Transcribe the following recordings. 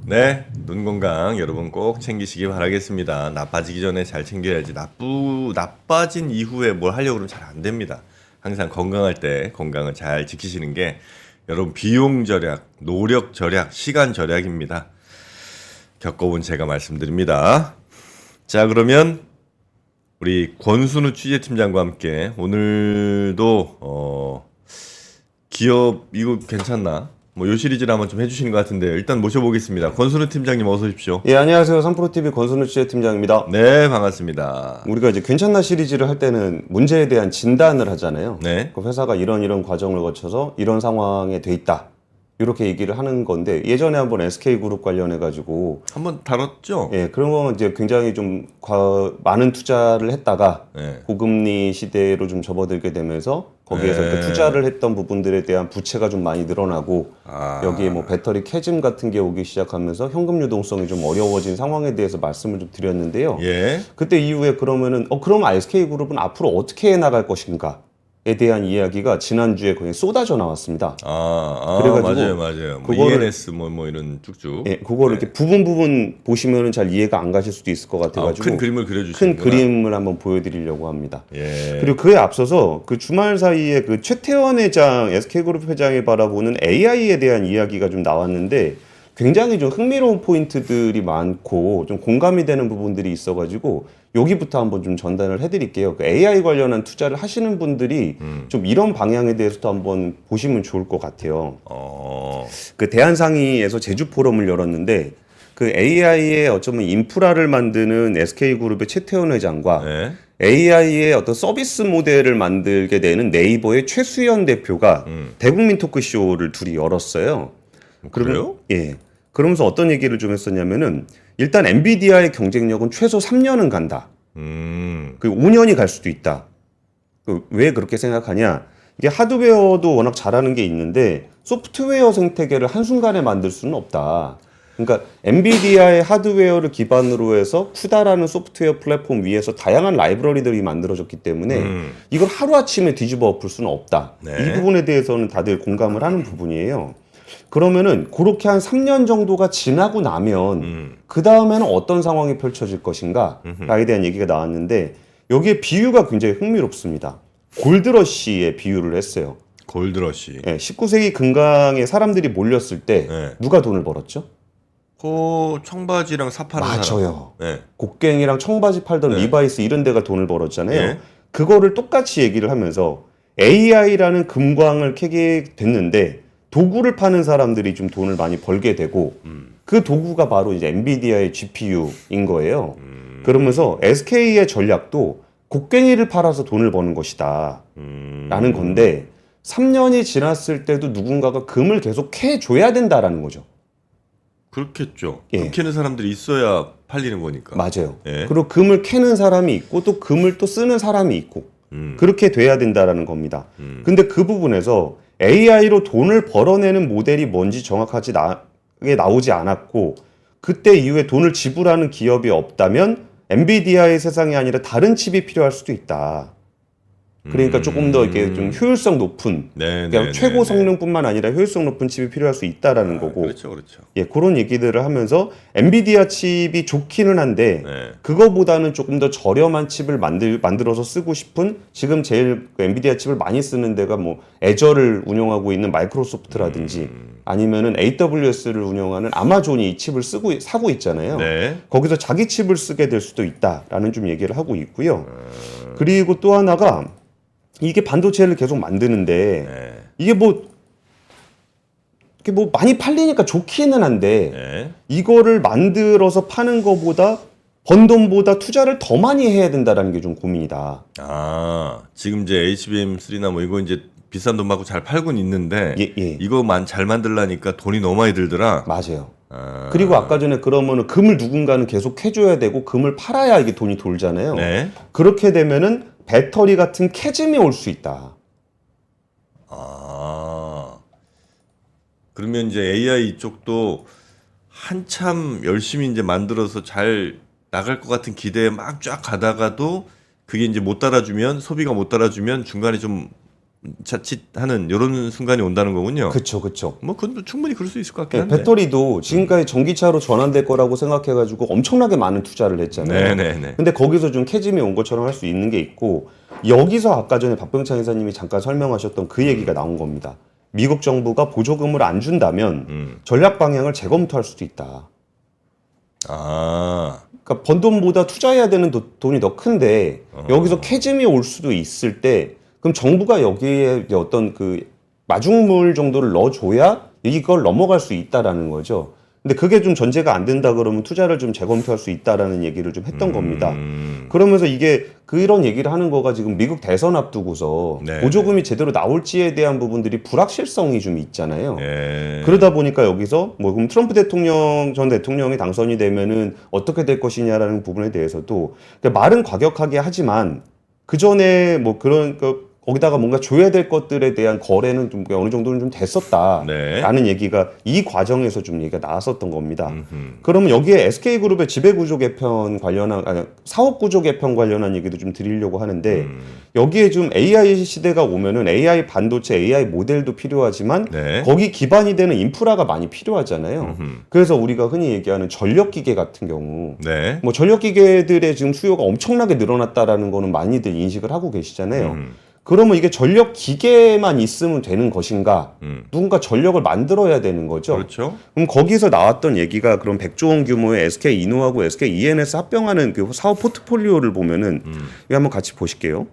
네, 눈 건강 여러분 꼭 챙기시기 바라겠습니다. 나빠지기 전에 잘 챙겨야지. 나빠진 이후에 뭘 하려고 그러면 잘 안 됩니다. 항상 건강할 때 건강을 잘 지키시는 게 여러분 비용 절약, 노력 절약, 시간 절약입니다. 겪어본 제가 말씀드립니다. 자, 그러면 우리 권순우 취재팀장과 함께 오늘도 기업 이거 괜찮나? 뭐 요 시리즈를 한번 좀 해주시는 것 같은데 일단 모셔보겠습니다. 권순우 팀장님 어서 오십시오. 예, 안녕하세요. 3프로TV 권순우 취재팀장입니다. 네, 반갑습니다. 우리가 이제 괜찮나 시리즈를 할 때는 문제에 대한 진단을 하잖아요. 네. 그 회사가 이런 과정을 거쳐서 이런 상황에 돼 있다. 이렇게 얘기를 하는 건데 예전에 한번 SK그룹 관련해 가지고 한번 다뤘죠? 예, 그런 건 이제 굉장히 좀 많은 투자를 했다가 네. 고금리 시대로 좀 접어들게 되면서 거기에서 네. 그 투자를 했던 부분들에 대한 부채가 좀 많이 늘어나고 여기에 뭐 배터리 캐즘 같은 게 오기 시작하면서 현금 유동성이 좀 어려워진 상황에 대해서 말씀을 좀 드렸는데요. 예. 그때 이후에 그러면은 그럼 SK그룹은 앞으로 어떻게 해 나갈 것인가에 대한 이야기가 지난주에 거의 쏟아져 나왔습니다. 그래가지고 맞아요. 뭐 그거를- ENS 뭐 이런 쭉쭉. 예, 그거를 이렇게 부분 보시면은 잘 이해가 안 가실 수도 있을 것 같아가지고 큰 그림을 큰 그려주시는 그림을 한번 보여드리려고 합니다. 예. 그리고 그에 앞서서 그 주말 사이에 그 최태원 회장, SK그룹 회장이 바라보는 AI에 대한 이야기가 좀 나왔는데 굉장히 좀 흥미로운 포인트들이 많고 좀 공감이 되는 부분들이 있어가지고 여기부터 한번 좀 전달을 해드릴게요. 그 AI 관련한 투자를 하시는 분들이 좀 이런 방향에 대해서도 한번 보시면 좋을 것 같아요. 그 대한상의에서 제주 포럼을 열었는데 그 AI의 어쩌면 인프라를 만드는 SK그룹의 최태원 회장과 네. AI의 어떤 서비스 모델을 만들게 되는 네이버의 최수연 대표가 대국민 토크쇼를 둘이 열었어요. 그래요? 예. 그러면서 어떤 얘기를 좀 했었냐면은 일단 엔비디아의 경쟁력은 최소 3년은 간다. 그 5년이 갈 수도 있다. 왜 그렇게 생각하냐? 이게 하드웨어도 워낙 잘하는 게 있는데 소프트웨어 생태계를 한순간에 만들 수는 없다. 그러니까 엔비디아의 하드웨어를 기반으로 해서 쿠다라는 소프트웨어 플랫폼 위에서 다양한 라이브러리들이 만들어졌기 때문에 이걸 하루아침에 뒤집어 엎을 수는 없다. 네. 이 부분에 대해서는 다들 공감을 하는 부분이에요. 그러면은 그렇게 한 3년 정도가 지나고 나면 그 다음에는 어떤 상황이 펼쳐질 것인가에 대한 얘기가 나왔는데 여기에 비유가 굉장히 흥미롭습니다. 골드러시의 비유를 했어요. 골드러시. 예, 19세기 근강에 사람들이 몰렸을 때 네. 누가 돈을 벌었죠? 그 청바지랑 사파는 맞아요. 네. 곡괭이랑 청바지 팔던 네. 리바이스 이런 데가 돈을 벌었잖아요. 예. 그거를 똑같이 얘기를 하면서 AI라는 금광을 캐게 됐는데 도구를 파는 사람들이 좀 돈을 많이 벌게 되고 그 도구가 바로 이제 엔비디아의 GPU인 거예요. 그러면서 SK의 전략도 곡괭이를 팔아서 돈을 버는 것이다 라는 건데 3년이 지났을 때도 누군가가 금을 계속 캐줘야 된다라는 거죠. 그렇겠죠. 예. 금 캐는 사람들이 있어야 팔리는 거니까. 맞아요. 예. 그리고 금을 캐는 사람이 있고 또 금을 또 쓰는 사람이 있고 그렇게 돼야 된다라는 겁니다. 근데 그 부분에서 AI로 돈을 벌어내는 모델이 뭔지 정확하게 나오지 않았고 그때 이후에 돈을 지불하는 기업이 없다면 엔비디아의 세상이 아니라 다른 칩이 필요할 수도 있다. 그러니까 조금 더 이렇게 좀 효율성 높은 네, 그냥 네, 최고 네, 성능뿐만 아니라 효율성 높은 칩이 필요할 수 있다라는 거고 그렇죠. 예, 그런 얘기들을 하면서 엔비디아 칩이 좋기는 한데 네. 그거보다는 조금 더 저렴한 칩을 만들어서 쓰고 싶은 지금 제일 그 엔비디아 칩을 많이 쓰는 데가 뭐 애저를 운영하고 있는 마이크로소프트라든지 아니면은 AWS를 운영하는 아마존이 이 칩을 사고 있잖아요. 네. 거기서 자기 칩을 쓰게 될 수도 있다라는 좀 얘기를 하고 있고요. 그리고 또 하나가 이게 반도체를 계속 만드는데 네. 이게 뭐 많이 팔리니까 좋기는 한데 네. 이거를 만들어서 파는 거보다 번 돈보다 투자를 더 많이 해야 된다라는 게 좀 고민이다. 지금 이제 HBM3나 뭐 이거 이제 비싼 돈 받고 잘 팔고는 있는데 예. 이거만 잘 만들라니까 돈이 너무 많이 들더라. 맞아요. 그리고 아까 전에 그러면은 금을 누군가는 계속 해줘야 되고 금을 팔아야 이게 돈이 돌잖아요. 네. 그렇게 되면은 배터리 같은 캐즘이 올 수 있다. 그러면 이제 AI 쪽도 한참 열심히 이제 만들어서 잘 나갈 것 같은 기대에 막 쫙 가다가도 그게 이제 못 따라주면 소비가 못 따라주면 중간에 좀 자칫하는 이런 순간이 온다는 거군요. 그쵸, 그쵸. 뭐 그건 충분히 그럴 수 있을 것 같긴 네, 한데. 배터리도 지금까지 전기차로 전환될 거라고 생각해가지고 엄청나게 많은 투자를 했잖아요. 네네네. 근데 거기서 좀 캐즘이 온 것처럼 할 수 있는 게 있고, 여기서 아까 전에 박병창 이사님이 잠깐 설명하셨던 그 얘기가 나온 겁니다. 미국 정부가 보조금을 안 준다면 전략 방향을 재검토할 수도 있다. 아, 그러니까 번 돈보다 투자해야 되는 돈이 더 큰데 여기서 캐즘이 올 수도 있을 때 그럼 정부가 여기에 어떤 그 마중물 정도를 넣어줘야 이걸 넘어갈 수 있다라는 거죠. 근데 그게 좀 전제가 안 된다 그러면 투자를 좀 재검토할 수 있다라는 얘기를 좀 했던 겁니다. 그러면서 이게 그런 얘기를 하는 거가 지금 미국 대선 앞두고서 네. 보조금이 제대로 나올지에 대한 부분들이 불확실성이 좀 있잖아요. 예. 그러다 보니까 여기서 뭐 그럼 트럼프 전 대통령이 당선이 되면은 어떻게 될 것이냐라는 부분에 대해서도 그러니까 말은 과격하게 하지만 그 전에 뭐 그런 거기다가 뭔가 줘야 될 것들에 대한 거래는 좀 어느 정도는 좀 됐었다라는 네. 얘기가 이 과정에서 좀 얘기가 나왔었던 겁니다. 그러면 여기에 SK그룹의 지배구조 개편 관련한 사업 구조 개편 관련한 얘기도 좀 드리려고 하는데 여기에 좀 AI 시대가 오면은 AI 반도체, AI 모델도 필요하지만 네. 거기 기반이 되는 인프라가 많이 필요하잖아요. 그래서 우리가 흔히 얘기하는 전력기계 같은 경우 네. 뭐 전력기계들의 지금 수요가 엄청나게 늘어났다라는 거는 많이들 인식을 하고 계시잖아요. 그러면 이게 전력 기계만 있으면 되는 것인가? 누군가 전력을 만들어야 되는 거죠. 그렇죠. 그럼 거기서 나왔던 얘기가 그럼 100조 원 규모의 SK 이노하고 SK ENS 합병하는 그 사업 포트폴리오를 보면은 이거 한번 같이 보실게요.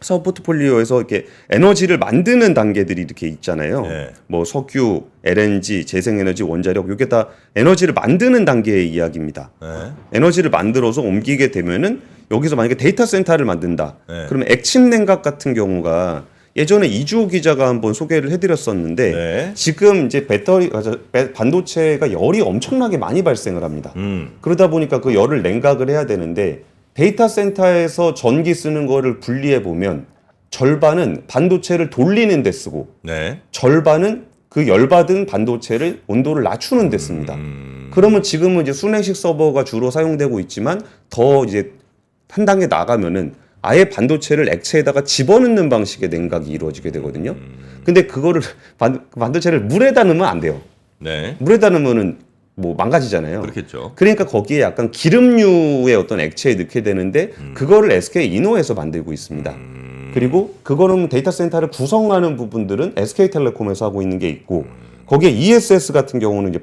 사업 포트폴리오에서 이렇게 에너지를 만드는 단계들이 이렇게 있잖아요. 네. 뭐 석유, LNG, 재생에너지, 원자력 이게 다 에너지를 만드는 단계의 이야기입니다. 네. 에너지를 만들어서 옮기게 되면은 여기서 만약에 데이터 센터를 만든다. 네. 그러면 액침 냉각 같은 경우가 예전에 이주호 기자가 한번 소개를 해드렸었는데 네. 지금 이제 반도체가 열이 엄청나게 많이 발생을 합니다. 그러다 보니까 그 열을 냉각을 해야 되는데 데이터 센터에서 전기 쓰는 거를 분리해 보면 절반은 반도체를 돌리는 데 쓰고 네. 절반은 그 열받은 반도체를 온도를 낮추는 데 씁니다. 그러면 지금은 이제 순회식 서버가 주로 사용되고 있지만 더 이제 한 단계 나가면은 아예 반도체를 액체에다가 집어넣는 방식의 냉각이 이루어지게 되거든요. 근데 그거를 반도체를 물에다 넣으면 안 돼요. 네. 물에다 넣으면은 뭐 망가지잖아요. 그렇겠죠. 그러니까 거기에 약간 기름류의 어떤 액체에 넣게 되는데 그거를 SK 이노에서 만들고 있습니다. 그리고 그거는 데이터 센터를 구성하는 부분들은 SK텔레콤에서 하고 있는 게 있고 거기에 ESS 같은 경우는 이제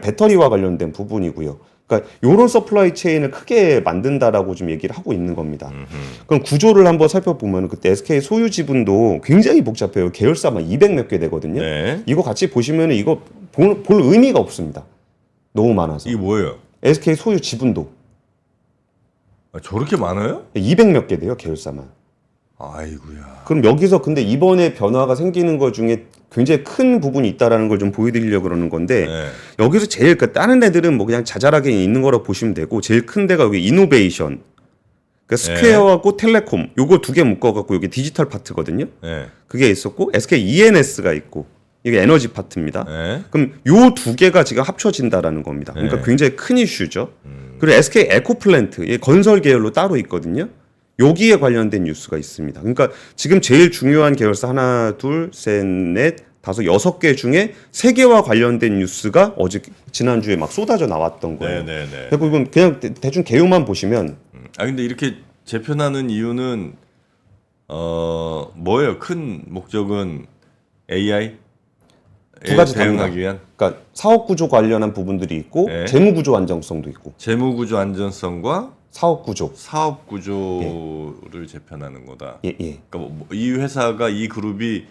배터리와 관련된 부분이고요. 그러니까 요런 서플라이 체인을 크게 만든다라고 좀 얘기를 하고 있는 겁니다. 그럼 구조를 한번 살펴보면 그때 SK 소유 지분도 굉장히 복잡해요. 계열사만 200몇 개 되거든요. 네. 이거 같이 보시면 이거 볼 의미가 없습니다. 너무 많아서. 이게 뭐예요? SK 소유 지분도 아, 저렇게 많아요? 200몇 개 돼요. 계열사만. 아이고야. 그럼 여기서 근데 이번에 변화가 생기는 것 중에 굉장히 큰 부분이 있다라는 걸 좀 보여드리려고 그러는 건데 네. 여기서 제일 다른 애들은 뭐 그냥 자잘하게 있는 거라고 보시면 되고 제일 큰 데가 여기 이노베이션 그러니까 스퀘어하고 텔레콤 요거 두 개 묶어갖고 여기 디지털 파트거든요. 네. 그게 있었고 SK ENS가 있고 이게 에너지 파트입니다. 네. 그럼 요 두 개가 지금 합쳐진다라는 겁니다. 그러니까 굉장히 큰 이슈죠. 그리고 SK 에코플랜트 건설 계열로 따로 있거든요. 여기에 관련된 뉴스가 있습니다. 그러니까 지금 제일 중요한 계열사 하나, 둘, 셋, 넷, 다섯, 6개 중에 3개와 관련된 뉴스가 지난주에 막 쏟아져 나왔던 거예요. 네네네. 그리고 그냥 대충 개요만 보시면 아 근데 이렇게 재편하는 이유는 뭐예요? 큰 목적은 AI 두 가지 대응하기 다릅니다. 위한 그러니까 사업 구조 관련한 부분들이 있고 네. 재무 구조 안정성도 있고 재무 구조 안전성과 사업 구조. 사업 구조를 재편하는 거다. 예. 그러니까 이 회사가 이 그룹이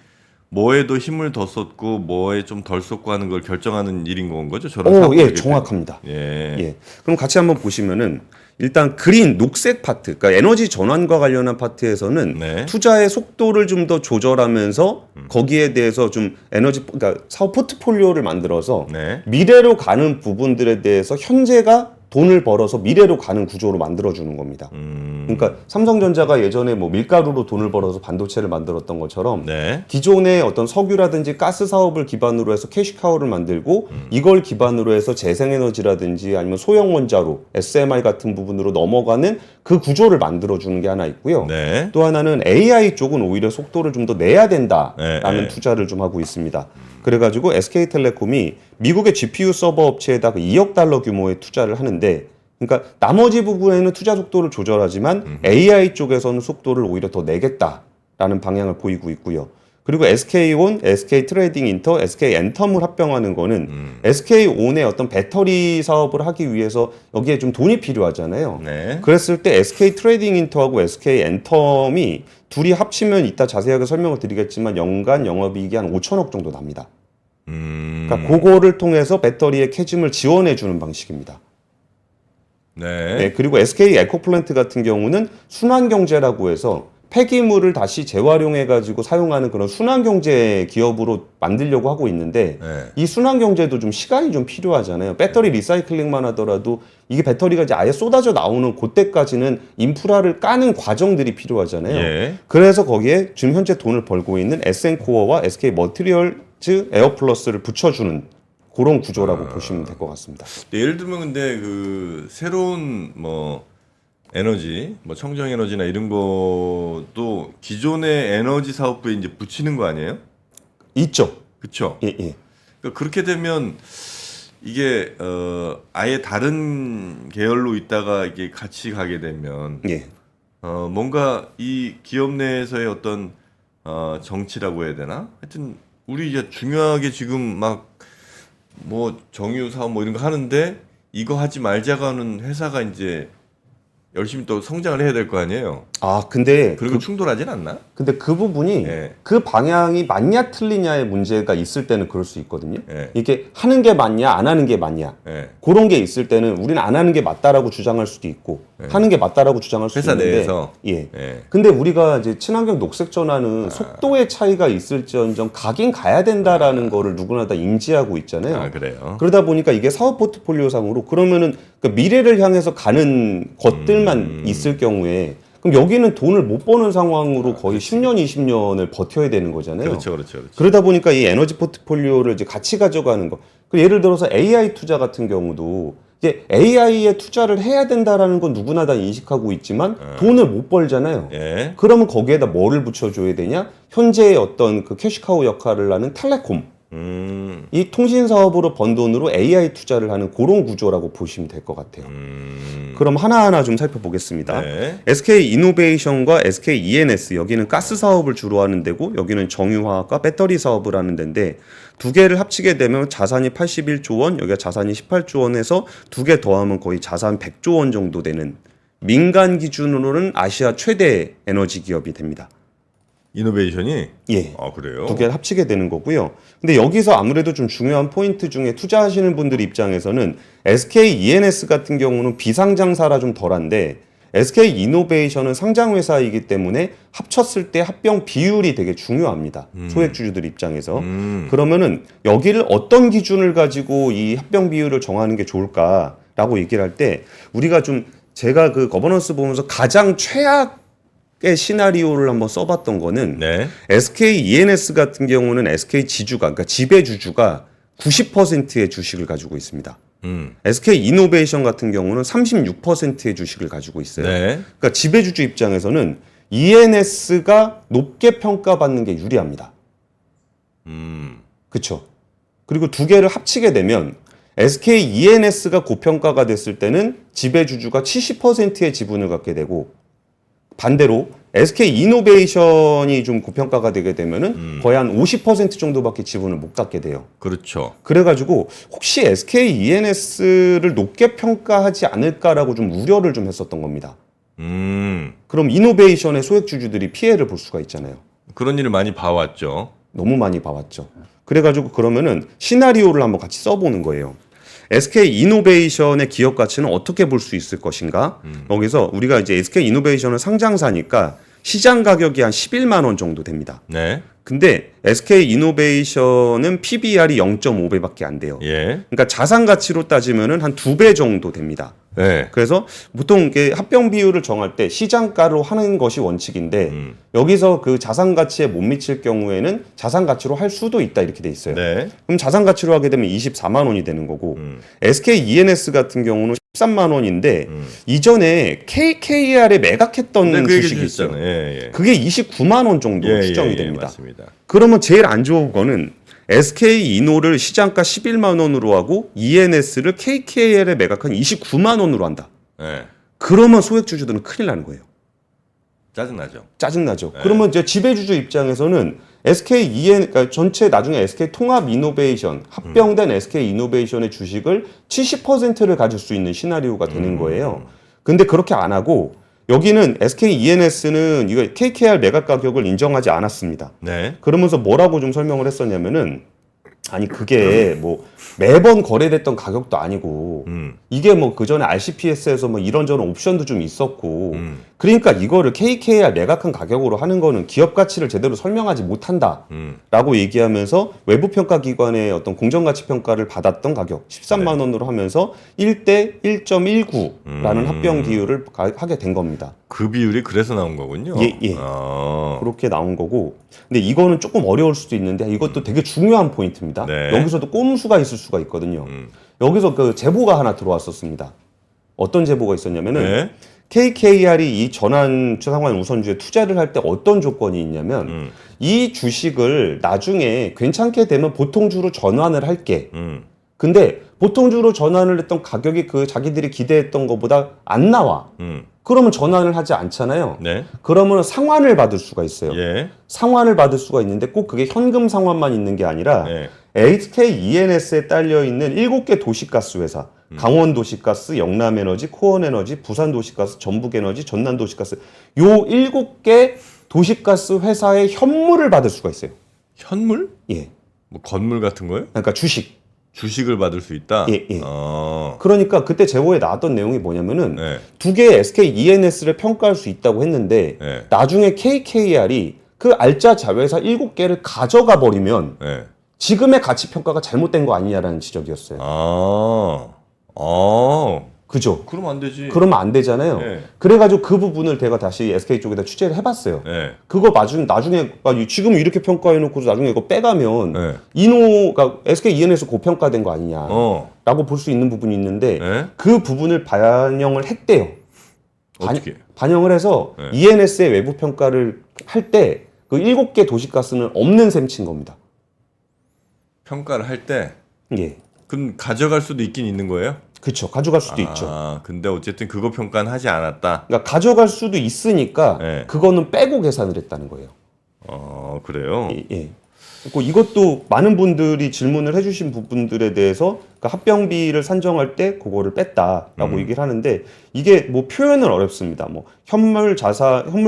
뭐에도 힘을 더 쏟고 뭐에 좀 덜 쏟고 하는 걸 결정하는 일인 건 거죠? 저런 사업 예, 정확합니다. 예. 예. 그럼 같이 한번 보시면은 일단 그린 녹색 파트, 그러니까 에너지 전환과 관련한 파트에서는 네. 투자의 속도를 좀 더 조절하면서 거기에 대해서 좀 그러니까 사업 포트폴리오를 만들어서 네. 미래로 가는 부분들에 대해서 현재가 돈을 벌어서 미래로 가는 구조로 만들어주는 겁니다. 그러니까 삼성전자가 예전에 뭐 밀가루로 돈을 벌어서 반도체를 만들었던 것처럼 네. 기존의 어떤 석유라든지 가스 사업을 기반으로 해서 캐시카우를 만들고 이걸 기반으로 해서 재생에너지라든지 아니면 소형 원자로 SMR 같은 부분으로 넘어가는 그 구조를 만들어주는 게 하나 있고요. 네. 또 하나는 AI 쪽은 오히려 속도를 좀 더 내야 된다라는 네. 투자를 좀 하고 있습니다. 그래가지고 SK텔레콤이 미국의 GPU 서버 업체에다 2억 달러 규모의 투자를 하는데, 그러니까 나머지 부분에는 투자 속도를 조절하지만 AI 쪽에서는 속도를 오히려 더 내겠다라는 방향을 보이고 있고요. 그리고 SK온, SK트레이딩인터, SK엔텀을 합병하는 거는 SK온의 어떤 배터리 사업을 하기 위해서 여기에 좀 돈이 필요하잖아요. 네. 그랬을 때 SK트레이딩인터하고 SK엔텀이 둘이 합치면 이따 자세하게 설명을 드리겠지만 연간 영업이익이 한 5천억 정도 납니다. 그러니까 그거를 통해서 배터리의 캐즘을 지원해 주는 방식입니다. 네. 네, 그리고 SK 에코플랜트 같은 경우는 순환경제라고 해서 폐기물을 다시 재활용해가지고 사용하는 그런 순환경제 기업으로 만들려고 하고 있는데, 네. 이 순환경제도 좀 시간이 좀 필요하잖아요. 배터리 리사이클링만 하더라도 이게 배터리가 이제 아예 쏟아져 나오는 그때까지는 인프라를 까는 과정들이 필요하잖아요. 예. 그래서 거기에 지금 현재 돈을 벌고 있는 SN코어와 SK 머티리얼즈 에어플러스를 붙여주는 그런 구조라고 보시면 될 것 같습니다. 예를 들면 근데 그 새로운 뭐 에너지, 뭐 청정 에너지나 이런 것도 기존의 에너지 사업부에 이제 붙이는 거 아니에요? 있죠. 그렇죠? 예, 예. 그러니까 그렇게 되면 이게 아예 다른 계열로 있다가 이게 같이 가게 되면 예. 뭔가 이 기업 내에서의 어떤 정치라고 해야 되나? 하여튼 우리 이제 중요하게 지금 막 뭐 정유 사업 뭐 이런 거 하는데 이거 하지 말자고 하는 회사가 이제 열심히 또 성장을 해야 될 거 아니에요. 아, 근데 그리고 충돌하진 않나? 근데 그 부분이 예. 그 방향이 맞냐 틀리냐의 문제가 있을 때는 그럴 수 있거든요. 예. 이게 하는 게 맞냐 안 하는 게 맞냐 예. 그런 게 있을 때는 우리는 안 하는 게 맞다라고 주장할 수도 있고 하는 게 맞다라고 주장할 수도 회사 있는데 내에서. 예. 예. 근데 우리가 이제 친환경 녹색 전환은 속도의 차이가 있을지언정 가긴 가야 된다라는 거를 누구나 다 인지하고 있잖아요. 아, 그래요. 그러다 보니까 이게 사업 포트폴리오상으로 그러면은 그 미래를 향해서 가는 것들만 있을 경우에 그럼 여기는 돈을 못 버는 상황으로 거의 10년, 20년을 버텨야 되는 거잖아요. 그렇죠, 그렇죠, 그렇죠. 그러다 보니까 이 에너지 포트폴리오를 이제 같이 가져가는 거. 예를 들어서 AI 투자 같은 경우도 이제 AI에 투자를 해야 된다라는 건 누구나 다 인식하고 있지만 돈을 못 벌잖아요. 예. 그러면 거기에다 뭐를 붙여줘야 되냐? 현재의 어떤 그 캐시카우 역할을 하는 텔레콤. 이 통신 사업으로 번 돈으로 AI 투자를 하는 그런 구조라고 보시면 될 것 같아요. 그럼 하나하나 좀 살펴보겠습니다. 네. SK 이노베이션과 SK ENS 여기는 가스 사업을 주로 하는 데고 여기는 정유화학과 배터리 사업을 하는 데인데 두 개를 합치게 되면 자산이 81조 원, 여기가 자산이 18조 원에서 두 개 더하면 거의 자산 100조 원 정도 되는 민간 기준으로는 아시아 최대 에너지 기업이 됩니다. 이노베이션이? 예. 아, 그래요? 두 개를 합치게 되는 거고요. 근데 여기서 아무래도 좀 중요한 포인트 중에 투자하시는 분들 입장에서는 SK ENS 같은 경우는 비상장사라 좀 덜한데 SK 이노베이션은 상장 회사이기 때문에 합쳤을 때 합병 비율이 되게 중요합니다. 소액주주들 입장에서. 그러면은 여기를 어떤 기준을 가지고 이 합병 비율을 정하는 게 좋을까라고 얘기를 할 때 우리가 좀 제가 그 거버넌스 보면서 가장 최악의 시나리오를 한번 써봤던 거는 네. SK ENS 같은 경우는 SK 지주가 그러니까 지배주주가 90%의 주식을 가지고 있습니다. SK 이노베이션 같은 경우는 36%의 주식을 가지고 있어요. 네. 그러니까 지배주주 입장에서는 ENS가 높게 평가받는 게 유리합니다. 그렇죠. 그리고 두 개를 합치게 되면 SK ENS가 고평가가 됐을 때는 지배주주가 70%의 지분을 갖게 되고 반대로 SK 이노베이션이 좀 고평가가 되게 되면은 거의 한 50% 정도밖에 지분을 못 갖게 돼요. 그렇죠. 그래가지고 혹시 SK ENS를 높게 평가하지 않을까라고 좀 우려를 좀 했었던 겁니다. 그럼 이노베이션의 소액주주들이 피해를 볼 수가 있잖아요. 그런 일을 많이 봐왔죠. 너무 많이 봐왔죠. 그래가지고 그러면은 시나리오를 한번 같이 써보는 거예요. SK 이노베이션의 기업 가치는 어떻게 볼 수 있을 것인가? 여기서 우리가 이제 SK 이노베이션은 상장사니까 시장 가격이 한 11만 원 정도 됩니다. 네. 근데 SK 이노베이션은 PBR이 0.5배밖에 안 돼요. 예. 그러니까 자산 가치로 따지면은 한 2배 정도 됩니다. 네. 그래서 보통 이게 합병 비율을 정할 때 시장가로 하는 것이 원칙인데 여기서 그 자산 가치에 못 미칠 경우에는 자산 가치로 할 수도 있다 이렇게 돼 있어요. 네. 그럼 자산 가치로 하게 되면 24만 원이 되는 거고 SK ENS 같은 경우는 13만 원인데 이전에 KKR에 매각했던 네, 그 얘기 주식이 있어요. 주셨잖아요. 예, 예. 그게 29만 원 정도 예, 추정이 예, 됩니다. 맞습니다. 그러면 제일 안 좋은 거는 SK 이노를 시장가 11만 원으로 하고 ENS를 KKR에 매각한 29만 원으로 한다. 예. 그러면 소액주주들은 큰일 나는 거예요. 짜증나죠. 짜증나죠. 그러면 이제 지배주주 입장에서는 그러니까 전체 나중에 SK 통합 이노베이션 합병된 SK 이노베이션의 주식을 70%를 가질 수 있는 시나리오가 되는 거예요. 근데 그렇게 안 하고 여기는 SK ENS는 이거 KKR 매각 가격을 인정하지 않았습니다. 네. 그러면서 뭐라고 좀 설명을 했었냐면은 아니 그게 뭐 매번 거래됐던 가격도 아니고 이게 뭐 그 전에 RCPS에서 뭐 이런저런 옵션도 좀 있었고 그러니까 이거를 KKR 매각한 가격으로 하는 거는 기업 가치를 제대로 설명하지 못한다라고 얘기하면서 외부 평가 기관의 어떤 공정가치 평가를 받았던 가격 13만 원으로 하면서 1대 1.19라는 합병 비율을 하게 된 겁니다. 그 비율이 그래서 나온 거군요. 예, 예. 그렇게 나온 거고. 근데 이거는 조금 어려울 수도 있는데 이것도 되게 중요한 포인트입니다. 네. 여기서도 꼼수가 있을 수가 있거든요. 여기서 그 제보가 하나 들어왔었습니다. 어떤 제보가 있었냐면은 네. KKR이 이 전환 상환 우선주에 투자를 할 때 어떤 조건이 있냐면 이 주식을 나중에 괜찮게 되면 보통주로 전환을 할게. 근데 보통주로 전환을 했던 가격이 그 자기들이 기대했던 것보다 안 나와. 그러면 전환을 하지 않잖아요. 네. 그러면 상환을 받을 수가 있어요. 예. 상환을 받을 수가 있는데 꼭 그게 현금 상환만 있는 게 아니라 네. SK ENS에 딸려 있는 7개 도시가스 회사, 강원도시가스, 영남에너지, 코원에너지, 부산도시가스, 전북에너지, 전남도시가스 요 7개 도시가스 회사의 현물을 받을 수가 있어요. 현물? 예. 뭐 건물 같은 거요? 그러니까 주식. 주식을 받을 수 있다. 예, 예. 그러니까 그때 제보에 나왔던 내용이 뭐냐면은 네. 두 개의 SK ENS를 평가할 수 있다고 했는데 네. 나중에 KKR이 그 알짜 자회사 7개를 가져가 버리면 네. 지금의 가치 평가가 잘못된 거 아니냐라는 지적이었어요. 그죠? 그럼 안 되지. 그러면 안 되잖아요. 네. 그래가지고 그 부분을 제가 다시 SK 쪽에다 취재를 해봤어요. 네. 그거 나중에 지금 이렇게 평가해놓고서 나중에 이거 빼가면 네. 그러니까 SK ENS 고평가된 거 아니냐. 어. 라고 볼 수 있는 부분이 있는데 네. 그 부분을 반영을 했대요. 어떻게? 반영을 해서 네. ENS의 외부 평가를 할 때 그 7개 도시가스는 없는 셈 친 겁니다. 평가를 할 때 예. 그럼 가져갈 수도 있긴 있는 거예요? 그렇죠. 가져갈 수도 있죠. 근데 어쨌든 그거 평가는 하지 않았다. 그러니까 가져갈 수도 있으니까 네. 그거는 빼고 계산을 했다는 거예요. 그래요? 예. 예. 그리고 이것도 많은 분들이 질문을 해주신 부분들에 대해서 그러니까 합병비를 산정할 때 그거를 뺐다라고 얘기를 하는데 이게 뭐 표현은 어렵습니다. 뭐 현물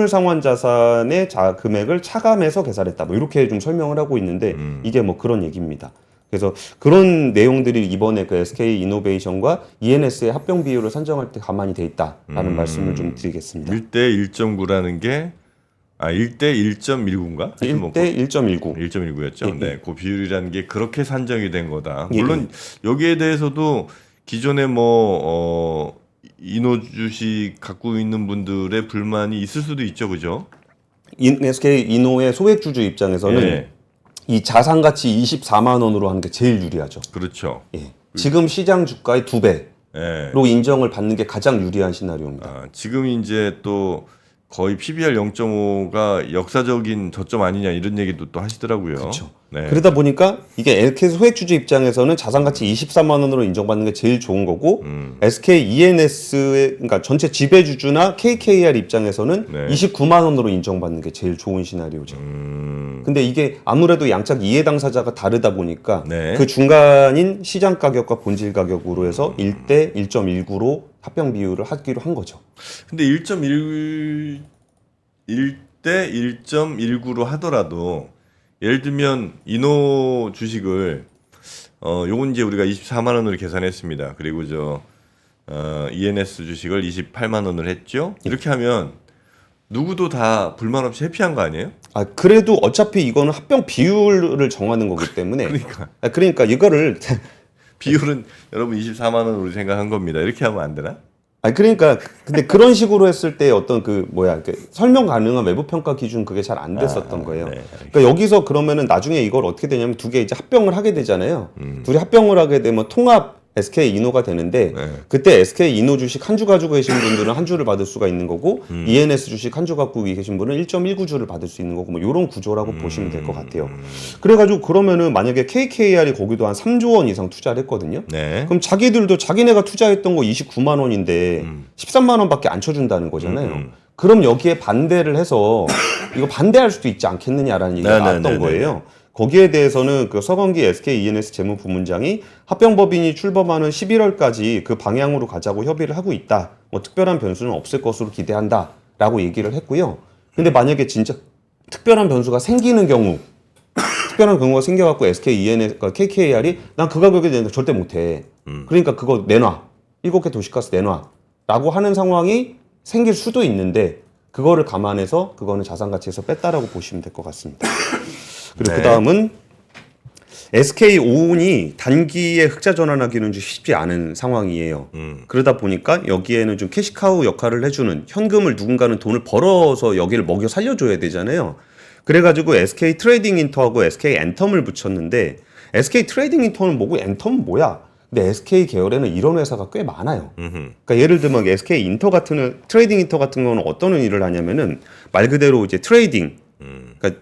상환 자산의 금액을 차감해서 계산했다. 뭐 이렇게 좀 설명을 하고 있는데 이게 뭐 그런 얘기입니다. 그래서 그런 내용들이 이번에 그 SK 이노베이션과 ENS의 합병 비율을 산정할 때 가만히 돼 있다라는 말씀을 좀 드리겠습니다. 1대 1.9라는 게 1대 1.19인가? 1대 1.19. 1.19였죠. 예, 네, 그 비율이라는 게 그렇게 산정이 된 거다. 예, 물론 여기에 대해서도 기존에 이노 주식 갖고 있는 분들의 불만이 있을 수도 있죠, 그죠? SK 이노의 소액주주 입장에서는 예. 이 자산 가치 24만 원으로 하는 게 제일 유리하죠. 그렇죠. 예. 지금 시장 주가의 2배로 예. 인정을 받는 게 가장 유리한 시나리오입니다. 지금 이제 또 거의 PBR 0.5가 역사적인 저점 아니냐 이런 얘기도 또 하시더라고요. 그렇죠. 네. 그러다 보니까 이게 LK 소액주주 입장에서는 자산 가치 24만 원으로 인정받는 게 제일 좋은 거고 SK ENS의 그러니까 전체 지배주주나 KKR 입장에서는 네. 29만 원으로 인정받는 게 제일 좋은 시나리오죠. 근데 이게 아무래도 양짝 이해 당사자가 다르다 보니까 네. 그 중간인 시장 가격과 본질 가격으로 해서 1대 1.19로 합병 비율을 하기로 한 거죠. 근데 1대 1.19로 하더라도 예를 들면 이노 주식을 요건 이제 우리가 24만 원으로 계산했습니다. 그리고 ENS 주식을 28만 원을 했죠. 이렇게 하면 누구도 다 불만 없이 해피한 거 아니에요? 그래도 어차피 이거는 합병 비율을 정하는 거기 때문에 그러니까 이거를 비율은 여러분 24만 원으로 생각한 겁니다. 이렇게 하면 안 되나? 그러니까 근데 그런 식으로 했을 때 어떤 설명 가능한 외부 평가 기준 그게 잘 안 됐었던 거예요. 네. 그러니까 여기서 그러면은 나중에 이걸 어떻게 되냐면 두 개 이제 합병을 하게 되잖아요. 둘이 합병을 하게 되면 통합 SK 이노가 되는데 네. 그때 SK 이노 주식 한 주 가지고 계신 분들은 한 주를 받을 수가 있는 거고 ENS 주식 한 주 갖고 계신 분은 1.19주를 받을 수 있는 거고 뭐 이런 구조라고 보시면 될 것 같아요. 그래가지고 그러면은 만약에 KKR이 거기도 한 3조 원 이상 투자를 했거든요. 네. 그럼 자기들도 자기네가 투자했던 거 29만 원인데 13만 원밖에 안 쳐준다는 거잖아요. 그럼 여기에 반대를 해서 이거 반대할 수도 있지 않겠느냐라는 얘기가 나왔던 거예요. 거기에 대해서는 그 서건기 SK E&S 재무부문장이 합병법인이 출범하는 11월까지 그 방향으로 가자고 협의를 하고 있다. 뭐 특별한 변수는 없을 것으로 기대한다라고 얘기를 했고요. 근데 만약에 진짜 특별한 변수가 생기는 경우, 특별한 경우가 생겨갖고 SK E&S, KKR이 난 그 가격에 대해서 절대 못해. 그러니까 그거 내놔. 7개 도시가스 내놔라고 하는 상황이 생길 수도 있는데 그거를 감안해서 그거는 자산가치에서 뺐다라고 보시면 될 것 같습니다. 그리고 네. 그 다음은 SK 오온이 단기에 흑자 전환하기는 좀 쉽지 않은 상황이에요. 그러다 보니까 여기에는 좀 캐시카우 역할을 해주는 현금을 누군가는 돈을 벌어서 여기를 먹여 살려줘야 되잖아요. 그래가지고 SK 트레이딩 인터하고 SK 엔텀을 붙였는데 SK 트레이딩 인터는 뭐고 엔텀은 뭐야? 근데 SK 계열에는 이런 회사가 꽤 많아요. 그러니까 예를 들면 SK 인터 같은 트레이딩 인터 같은 경우는 어떤 일을 하냐면은 말 그대로 이제 트레이딩, 그러니까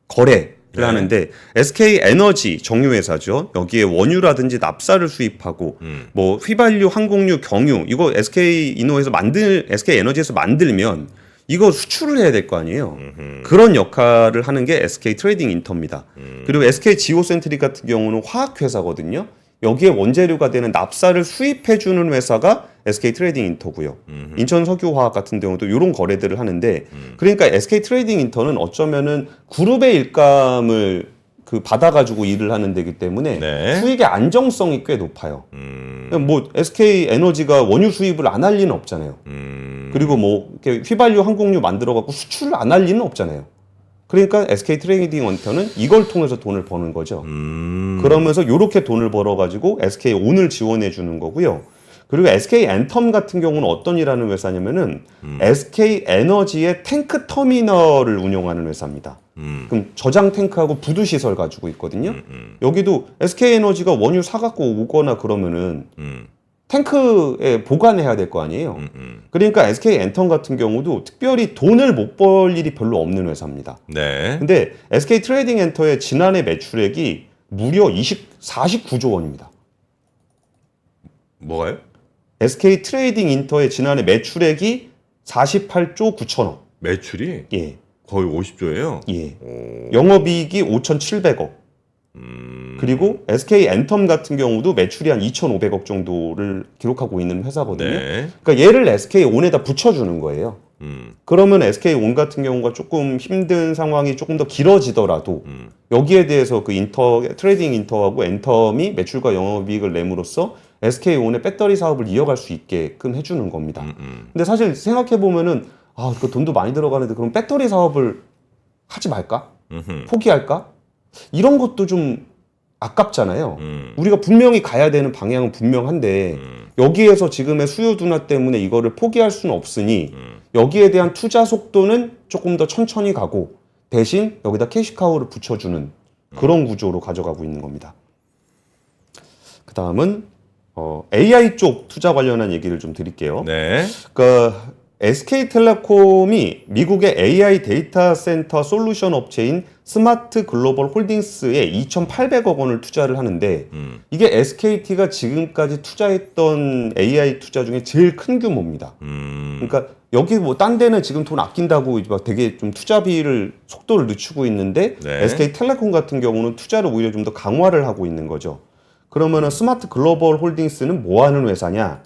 거래를 하는데 SK 에너지 정유회사죠. 여기에 원유라든지 납사를 수입하고 뭐 휘발유, 항공유, 경유 이거 SK 이노에서 SK 에너지에서 만들면 이거 수출을 해야 될 거 아니에요. 그런 역할을 하는 게 SK 트레이딩 인터입니다. 그리고 SK 지오센트릭 같은 경우는 화학회사거든요. 여기에 원재료가 되는 납사를 수입해주는 회사가 SK 트레이딩 인터고요. 인천석유화학 같은 경우도 이런 거래들을 하는데 그러니까 SK 트레이딩 인터는 어쩌면은 그룹의 일감을 그 받아가지고 일을 하는 데기 때문에 네. 수익의 안정성이 꽤 높아요. 뭐 SK 에너지가 원유 수입을 안 할 리는 없잖아요. 그리고 뭐 이렇게 휘발유, 항공유 만들어갖고 수출을 안 할 리는 없잖아요. 그러니까 SK 트레이딩 인터는 이걸 통해서 돈을 버는 거죠. 그러면서 이렇게 돈을 벌어가지고 SK 온을 지원해 주는 거고요. 그리고 SK 엔텀 같은 경우는 어떤 일하는 회사냐면은 SK 에너지의 탱크 터미널을 운영하는 회사입니다. 그럼 저장 탱크하고 부두 시설 가지고 있거든요. 여기도 SK 에너지가 원유 사갖고 오거나 그러면은 탱크에 보관해야 될 거 아니에요. 그러니까 SK 엔텀 같은 경우도 특별히 돈을 못 벌 일이 별로 없는 회사입니다. 네. 근데 SK 트레이딩 엔터의 지난해 매출액이 무려 49조 원입니다. 뭐가요? SK 트레이딩 인터의 지난해 매출액이 48조 9천억. 매출이 예. 거의 50조예요. 예. 영업이익이 5,700억. 그리고 SK 엔텀 같은 경우도 매출이 한 2,500억 정도를 기록하고 있는 회사거든요. 네. 그러니까 얘를 SK 온에다 붙여주는 거예요. 그러면 SK 온 같은 경우가 조금 힘든 상황이 조금 더 길어지더라도 여기에 대해서 그 트레이딩 인터하고 엔텀이 매출과 영업이익을 내므로써 SK 온의 배터리 사업을 이어갈 수 있게끔 해주는 겁니다. 근데 사실 생각해 보면은 그 돈도 많이 들어가는데 그럼 배터리 사업을 하지 말까? 포기할까? 이런 것도 좀 아깝잖아요. 우리가 분명히 가야 되는 방향은 분명한데 여기에서 지금의 수요 둔화 때문에 이거를 포기할 수는 없으니 여기에 대한 투자 속도는 조금 더 천천히 가고 대신 여기다 캐시카우를 붙여주는 그런 구조로 가져가고 있는 겁니다. 그 다음은 AI 쪽 투자 관련한 얘기를 좀 드릴게요. 네. 그러니까 SK텔레콤이 미국의 AI 데이터 센터 솔루션 업체인 스마트 글로벌 홀딩스에 2,800억 원을 투자를 하는데 이게 SKT가 지금까지 투자했던 AI 투자 중에 제일 큰 규모입니다. 그러니까 여기 뭐 딴 데는 지금 돈 아낀다고 막 되게 좀 투자비를 속도를 늦추고 있는데 네. SK텔레콤 같은 경우는 투자를 오히려 좀 더 강화를 하고 있는 거죠. 그러면은 스마트 글로벌 홀딩스는 뭐 하는 회사냐?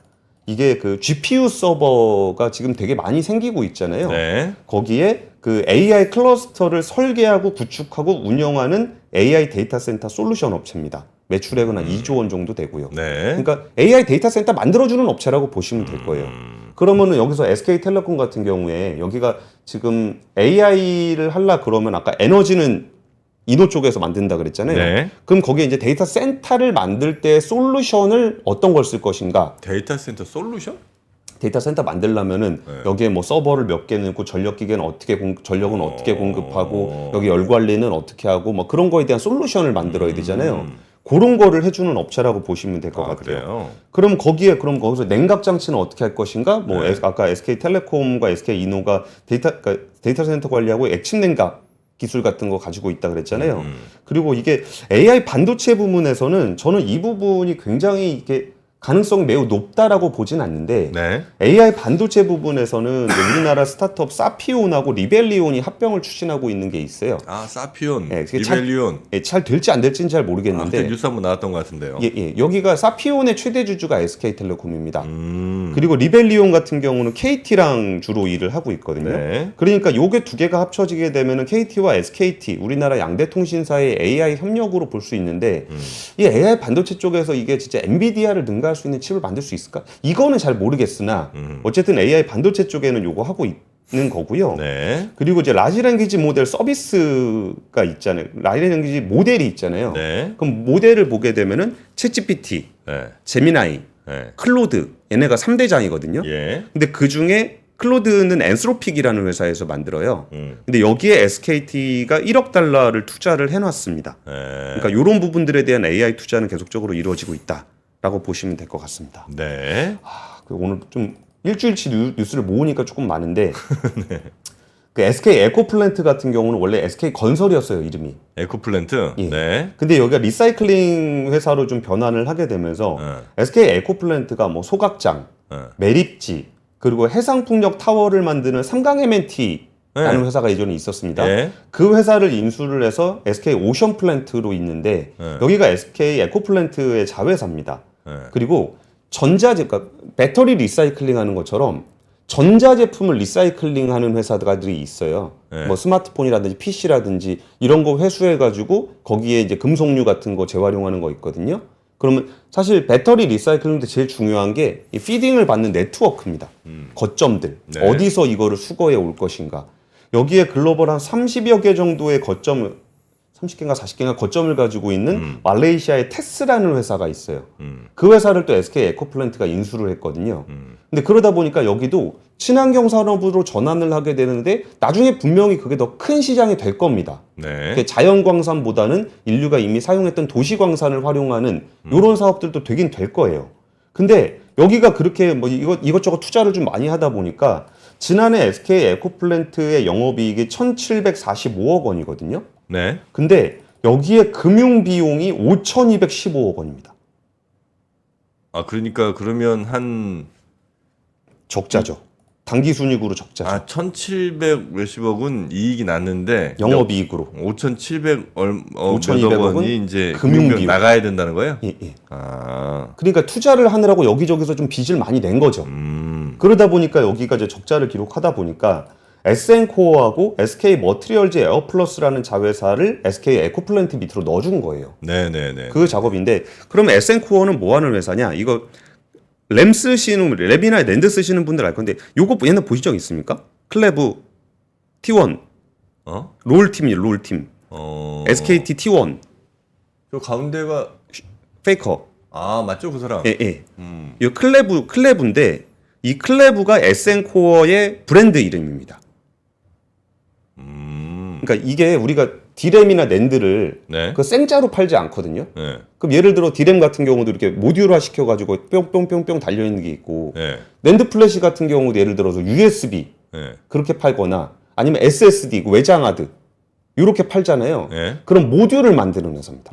이게 그 GPU 서버가 지금 되게 많이 생기고 있잖아요. 네. 거기에 그 AI 클러스터를 설계하고 구축하고 운영하는 AI 데이터 센터 솔루션 업체입니다. 매출액은 한 2조 원 정도 되고요. 네. 그러니까 AI 데이터 센터 만들어주는 업체라고 보시면 될 거예요. 그러면은 여기서 SK텔레콤 같은 경우에 여기가 지금 AI를 하려 그러면 아까 에너지는 이노 쪽에서 만든다 그랬잖아요. 네. 그럼 거기에 이제 데이터 센터를 만들 때 솔루션을 어떤 걸 쓸 것인가? 데이터 센터 솔루션? 데이터 센터 만들려면은 네. 여기에 뭐 서버를 몇 개 넣고 전력 기계는 어떻게 전력은 어떻게 공급하고 여기 열 관리는 어떻게 하고 뭐 그런 거에 대한 솔루션을 만들어야 되잖아요. 그런 거를 해주는 업체라고 보시면 될 것 아, 같아요. 그래요? 그럼 거기서 냉각 장치는 어떻게 할 것인가? 뭐 네. 아까 SK텔레콤과 SK이노가 그러니까 데이터 센터 관리하고 액침 냉각 기술 같은 거 가지고 있다 그랬잖아요. 그리고 이게 AI 반도체 부분에서는 저는 이 부분이 굉장히 이게 가능성이 매우 높다라고 보진 않는데 네. AI 반도체 부분에서는 이제 우리나라 스타트업 사피온하고 리벨리온이 합병을 추진하고 있는 게 있어요. 아, 사피온, 네, 그게 잘- 리벨리온. 예, 잘 될지 안 될지는 잘 아, 그때 모르겠는데 뉴스 한번 나왔던 것 같은데요. 예. 여기가 사피온의 최대 주주가 SK텔레콤입니다. 음. 그리고 리벨리온 같은 경우는 KT랑 주로 일을 하고 있거든요. 네. 그러니까 요게 두 개가 합쳐지게 되면은 KT와 SKT, 우리나라 양대 통신사의 AI 협력으로 볼 수 있는데 이 AI 반도체 쪽에서 이게 진짜 엔비디아를 능가할 수 있는 칩을 만들 수 있을까? 이거는 잘 모르겠으나 어쨌든 AI 반도체 쪽에는 요거 하고 있는 거고요. 네. 그리고 이제 라지 랭귀지 모델 서비스가 있잖아요. 라지 랭귀지 모델이 있잖아요. 네. 그럼 모델을 보게 되면은 챗GPT, 네. 제미나이, 네. 클로드 얘네가 3대장이거든요. 예. 근데 그 중에 클로드는 엔스로픽이라는 회사에서 만들어요. 근데 여기에 SKT가 1억 달러를 투자를 해놨습니다. 네. 그러니까 이런 부분들에 대한 AI 투자는 계속적으로 이루어지고 있다라고 보시면 될 것 같습니다. 네. 오늘 좀 일주일치 뉴스를 모으니까 조금 많은데 그 SK 에코플랜트 같은 경우는 원래 SK 건설이었어요, 이름이. 에코플랜트. 예. 네. 근데 여기가 리사이클링 회사로 좀 변환을 하게 되면서 SK 에코플랜트가 뭐 소각장, 매립지, 그리고 해상풍력 타워를 만드는 삼강 M&T라는 회사가 예전에 있었습니다. 예. 그 회사를 인수를 해서 SK 오션 플랜트로 있는데 여기가 SK 에코플랜트의 자회사입니다. 그리고 그러니까 배터리 리사이클링 하는 것처럼 전자제품을 리사이클링 하는 회사들이 있어요. 뭐 스마트폰이라든지 PC라든지 이런 거 회수해가지고 거기에 이제 금속류 같은 거 재활용하는 거 있거든요. 그러면 사실 배터리 리사이클링 때 제일 중요한 게 이 피딩을 받는 네트워크입니다. 거점들. 네. 어디서 이거를 수거해 올 것인가. 여기에 글로벌 한 30여 개 정도의 거점을 30개인가 40개인가 거점을 가지고 있는 말레이시아의 테스라는 회사가 있어요. 그 회사를 또 SK 에코플랜트가 인수를 했거든요. 근데 그러다 보니까 여기도 친환경 산업으로 전환을 하게 되는데 나중에 분명히 그게 더 큰 시장이 될 겁니다. 네. 자연광산보다는 인류가 이미 사용했던 도시광산을 활용하는 이런 사업들도 되긴 될 거예요. 근데 여기가 그렇게 뭐 이것저것 투자를 좀 많이 하다 보니까 지난해 SK 에코플랜트의 영업이익이 1,745억 원이거든요. 네. 근데 여기에 금융 비용이 5,215억 원입니다. 아, 그러니까 그러면 한 적자죠. 단기 순이익으로 적자죠. 1,700 몇십억은 이익이 났는데 영업이익으로. 5,700 5,200 몇억 억은 원이 이제 금융 금융비용 비용. 나가야 된다는 거예요? 예, 예. 아. 그러니까 투자를 하느라고 여기저기서 좀 빚을 많이 낸 거죠. 그러다 보니까 여기가 이제 적자를 기록하다 보니까 SN코어하고 SK 머티리얼즈 에어플러스라는 자회사를 SK 에코플랜트 밑으로 넣어준 거예요. 네, 네, 네. 그 작업인데 그럼 SN코어는 뭐 하는 회사냐? 이거 램 쓰시는 랩이나 랜드 쓰시는 분들 알 건데 요거 옛날 보신 적 있습니까? 클레브 T1 롤팀이에요. 롤팀. SKT T1 저 가운데가 페이커. 아, 맞죠? 그 사람. 예, 예. 이 클레브인데 이 클레브가 SN코어의 브랜드 이름입니다. 그러니까 이게 우리가 디램이나 낸드를 네. 그 생짜로 팔지 않거든요. 네. 그럼 예를 들어 디램 같은 경우도 이렇게 모듈화 시켜가지고 뿅뿅뿅뿅 달려 있는 게 있고 네. 낸드 플래시 같은 경우도 예를 들어서 USB 네. 그렇게 팔거나 아니면 SSD 외장하드 이렇게 팔잖아요. 네. 그럼 모듈을 만드는 회사입니다.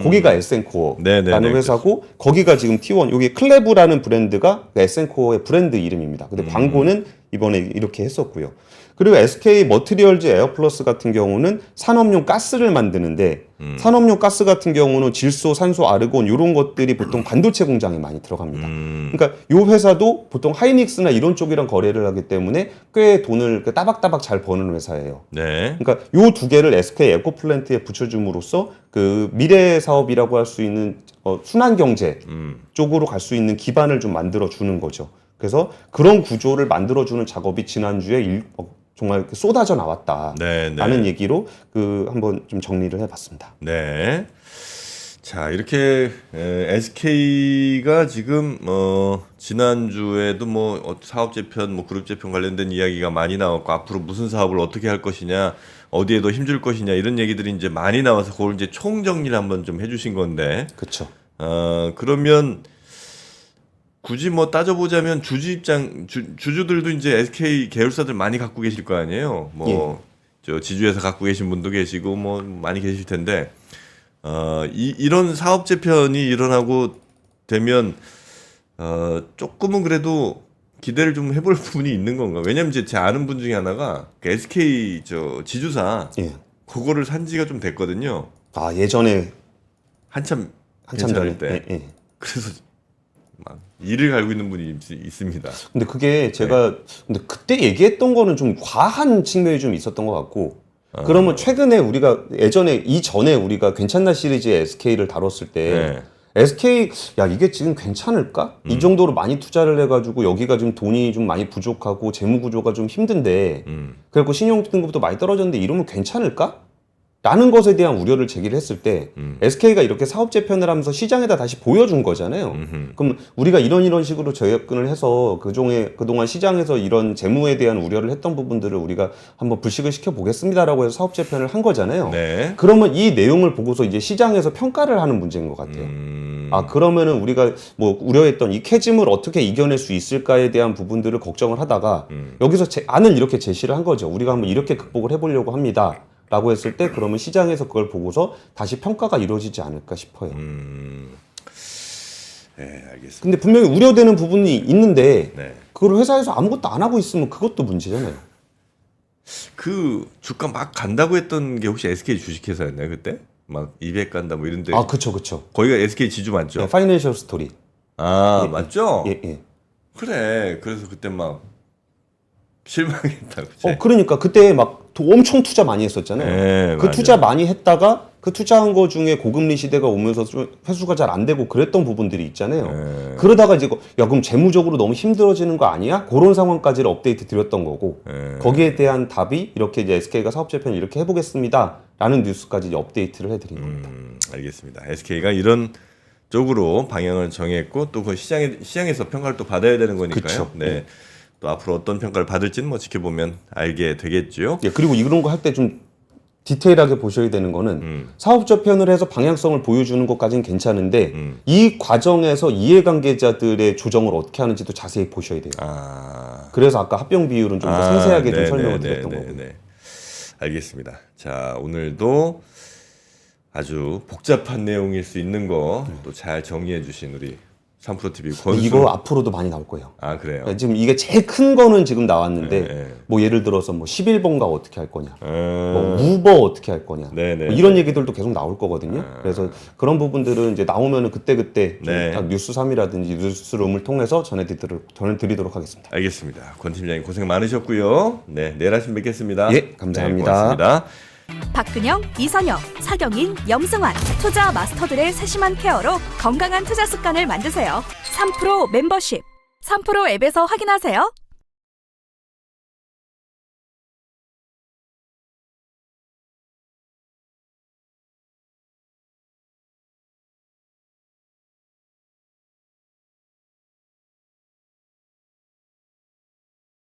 거기가 SN코어라는 네네네, 회사고 거기가 지금 T1 여기 클레브라는 브랜드가 SN코어의 브랜드 이름입니다. 근데 광고는 이번에 이렇게 했었고요. 그리고 SK 머티리얼즈 에어플러스 같은 경우는 산업용 가스를 만드는데 산업용 가스 같은 경우는 질소, 산소, 아르곤 이런 것들이 보통 반도체 공장에 많이 들어갑니다. 그러니까 이 회사도 보통 하이닉스나 이런 쪽이랑 거래를 하기 때문에 꽤 돈을 따박따박 잘 버는 회사예요. 네. 그러니까 요 두 개를 SK 에코플랜트에 붙여줌으로써 그 미래 사업이라고 할 수 있는 순환 경제 쪽으로 갈 수 있는 기반을 좀 만들어 주는 거죠. 그래서 그런 구조를 만들어 주는 작업이 지난주에 정말 쏟아져 나왔다라는 네, 네. 얘기로 한번 좀 정리를 해봤습니다. 네. 자, 이렇게 SK가 지금 지난주에도 뭐 사업 재편, 뭐 그룹 재편 관련된 이야기가 많이 나왔고 앞으로 무슨 사업을 어떻게 할 것이냐, 어디에 더 힘줄 것이냐 이런 얘기들이 이제 많이 나와서 그걸 이제 총정리를 한번 좀 해주신 건데, 그렇죠. 그러면 굳이 뭐 따져보자면 주주들도 이제 SK 계열사들 많이 갖고 계실 거 아니에요. 뭐 저 지주회사 갖고 계신 분도 계시고 뭐 많이 계실 텐데. 이런 사업 재편이 일어나고 되면 조금은 그래도 기대를 좀 해볼 부분이 있는 건가? 왜냐면 이제 제 아는 분 중에 하나가 그 SK 저 지주사 그거를 산 지가 좀 됐거든요. 아, 예전에 한참 전에. 괜찮을 때. 그래서 막 이를 갈고 있는 분이 있습니다. 근데 그게 제가 근데 그때 얘기했던 거는 좀 과한 측면이 좀 있었던 것 같고. 그러면 최근에 우리가 이전에 우리가 괜찮나 시리즈의 SK를 다뤘을 때 SK 야 이게 지금 괜찮을까? 이 정도로 많이 투자를 해가지고 여기가 좀 돈이 좀 많이 부족하고 재무 구조가 좀 힘든데 그래갖고 신용 등급도 많이 떨어졌는데 이러면 괜찮을까? 라는 것에 대한 우려를 제기를 했을 때 SK가 이렇게 사업 재편을 하면서 시장에다 다시 보여준 거잖아요. 그럼 우리가 이런 식으로 접근을 해서 그동안 시장에서 이런 재무에 대한 우려를 했던 부분들을 우리가 한번 불식을 시켜 보겠습니다라고 해서 사업 재편을 한 거잖아요. 네. 그러면 이 내용을 보고서 이제 시장에서 평가를 하는 문제인 것 같아요. 아, 그러면은 우리가 뭐 우려했던 이 캐즘을 어떻게 이겨낼 수 있을까에 대한 부분들을 걱정을 하다가 여기서 안을 이렇게 제시를 한 거죠. 우리가 한번 이렇게 극복을 해보려고 합니다. 라고 했을 때 그러면 시장에서 그걸 보고서 다시 평가가 이루어지지 않을까 싶어요. 네, 알겠습니다. 근데 분명히 우려되는 부분이 있는데 네. 그걸 회사에서 아무것도 안 하고 있으면 그것도 문제잖아요. 그 주가 막 간다고 했던 게 혹시 SK 주식회사였나요 그때? 막 200 간다 뭐 이런데. 아, 그쵸. 거기가 SK 지주 맞죠? 네, 파이낸셜 스토리. 아, 맞죠? 예. 그래. 그래서 그때 막 실망했다고. 그러니까 그때 막 엄청 투자 많이 했었잖아요. 네, 그 맞아요. 투자 많이 했다가 그 투자한 거 중에 고금리 시대가 오면서 좀 회수가 잘 안 되고 그랬던 부분들이 있잖아요. 네. 그러다가 이제 야 그럼 재무적으로 너무 힘들어지는 거 아니야? 그런 상황까지를 업데이트 드렸던 거고 거기에 대한 답이 이렇게 이제 SK가 사업 재편 이렇게 해보겠습니다. 라는 뉴스까지 이제 업데이트를 해드린 겁니다. 알겠습니다. SK가 이런 쪽으로 방향을 정했고 또 그 시장에서 평가를 또 받아야 되는 거니까요. 그쵸. 네. 또 앞으로 어떤 평가를 받을지는 뭐 지켜보면 알게 되겠죠. 예, 그리고 이런 거 할 때 좀 디테일하게 보셔야 되는 거는 사업 재편을 해서 방향성을 보여주는 것까지는 괜찮은데 이 과정에서 이해관계자들의 조정을 어떻게 하는지도 자세히 보셔야 돼요. 그래서 아까 합병 비율은 좀 더 상세하게 좀 설명을 드렸던 거고. 알겠습니다. 자, 오늘도 아주 복잡한 내용일 수 있는 거 또 잘 정리해 주신 우리 3프로TV 권수. 이거 앞으로도 많이 나올 거예요. 아, 그래요? 지금 이게 제일 큰 거는 지금 나왔는데 네. 뭐 예를 들어서 뭐 11번가 어떻게 할 거냐, 뭐 무버 어떻게 할 거냐, 네. 뭐 이런 얘기들도 계속 나올 거거든요. 그래서 그런 부분들은 이제 나오면은 그때 딱 뉴스3이라든지 뉴스룸을 통해서 전해드리도록 하겠습니다. 알겠습니다. 권 팀장님 고생 많으셨고요. 네, 내일 아침 뵙겠습니다. 예, 감사합니다. 네, 고맙습니다. 박근영, 이선영, 서경인, 염승환 투자 마스터들의 세심한 케어로 건강한 투자 습관을 만드세요. 3프로 멤버십 3프로 앱에서 확인하세요.